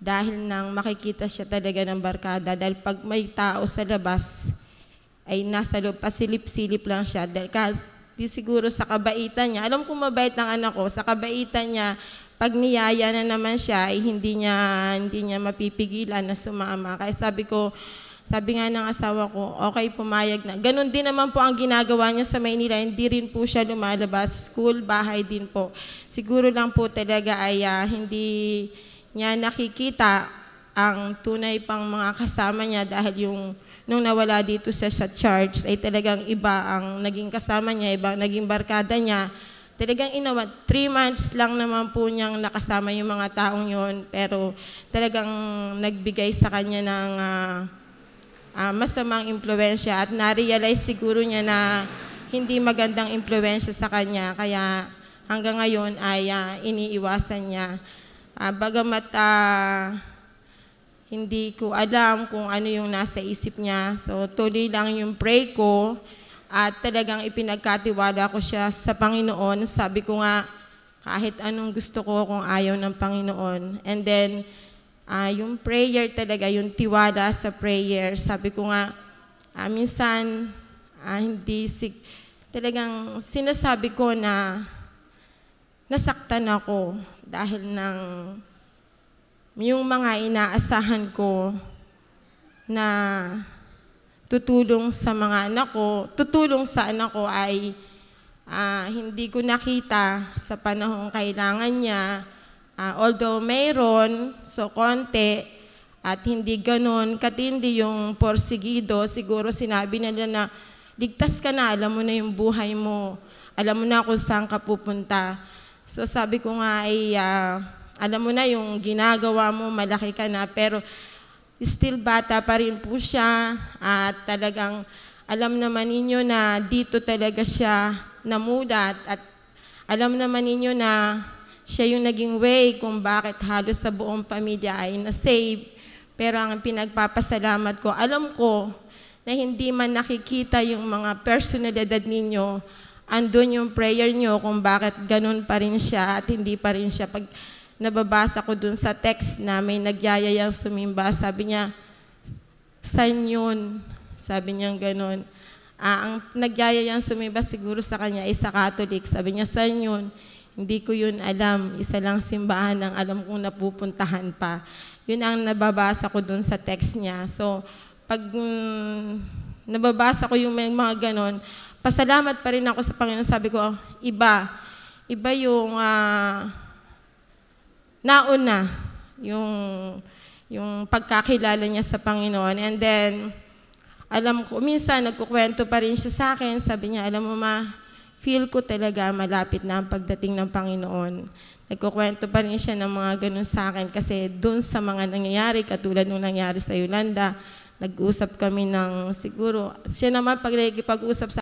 dahil nang makikita siya talaga ng barkada. Dahil pag may tao sa labas, ay nasa loob, pasilip-silip lang siya. Dahil di siguro sa kabaitan niya, alam kong mabait ng anak ko, sa kabaitan niya, pag niyaya na naman siya, ay hindi niya mapipigilan na sumama. Kaya sabi nga ng asawa ko, okay, pumayag na. Ganon din naman po ang ginagawa niya sa Maynila. Hindi rin po siya lumalabas. School, bahay din po. Siguro lang po talaga ay hindi niya nakikita ang tunay pang mga kasama niya dahil nung nawala dito siya sa church ay talagang iba ang naging kasama niya, iba naging barkada niya. Talagang 3 months lang naman po niyang nakasama yung mga taong yon, pero talagang nagbigay sa kanya ng masamang impluwensya at na-realize siguro niya na hindi magandang impluwensya sa kanya, kaya hanggang ngayon ay iniiwasan niya. Bagamat hindi ko alam kung ano yung nasa isip niya. So tuloy lang yung pray ko at talagang ipinagkatiwala ko siya sa Panginoon. Sabi ko nga, kahit anong gusto ko kung ayaw ng Panginoon. And then, yung prayer talaga, yung tiwala sa prayer. Sabi ko nga, minsan, talagang sinasabi ko na nasaktan ako dahil yung mga inaasahan ko na tutulong sa anak ko ay hindi ko nakita sa panahong kailangan niya. Although mayroon, so konti, at hindi ganon katindi yung porsigido, siguro sinabi nila na ligtas ka na, alam mo na yung buhay mo, alam mo na kung saan ka pupunta. So sabi ko nga ay alam mo na yung ginagawa mo, malaki ka na, pero still bata pa rin po siya at talagang alam naman ninyo na dito talaga siya namulat at alam naman ninyo na siya yung naging way kung bakit halos sa buong pamilya ay na-save. Pero ang pinagpapasalamat ko, alam ko na hindi man nakikita yung mga personalidad ninyo, andun yung prayer nyo kung bakit ganun pa rin siya at hindi pa rin siya. Pag nababasa ko dun sa text na may nagyayayang sumimba, sabi niya, saan yun? Sabi niya ganun. Ang nagyayayang sumimba siguro sa kanya ay sa Catholic. Sabi niya, saan yun? Hindi ko yun alam. Isa lang simbahan ang alam kong napupuntahan pa. Yun ang nababasa ko dun sa text niya. So, pag nababasa ko yung mga ganon, pasalamat pa rin ako sa Panginoon. Sabi ko, iba yung nauna, yung pagkakilala niya sa Panginoon. And then, alam ko, minsan nagkukwento pa rin siya sa akin. Sabi niya, alam mo ma, feel ko talaga malapit na ang pagdating ng Panginoon. Nagkukwento pa rin siya ng mga ganun sa akin kasi dun sa mga nangyayari, katulad nung nangyari sa Yolanda, nag-usap kami ng siguro, siya naman pag nagkipag-usap sa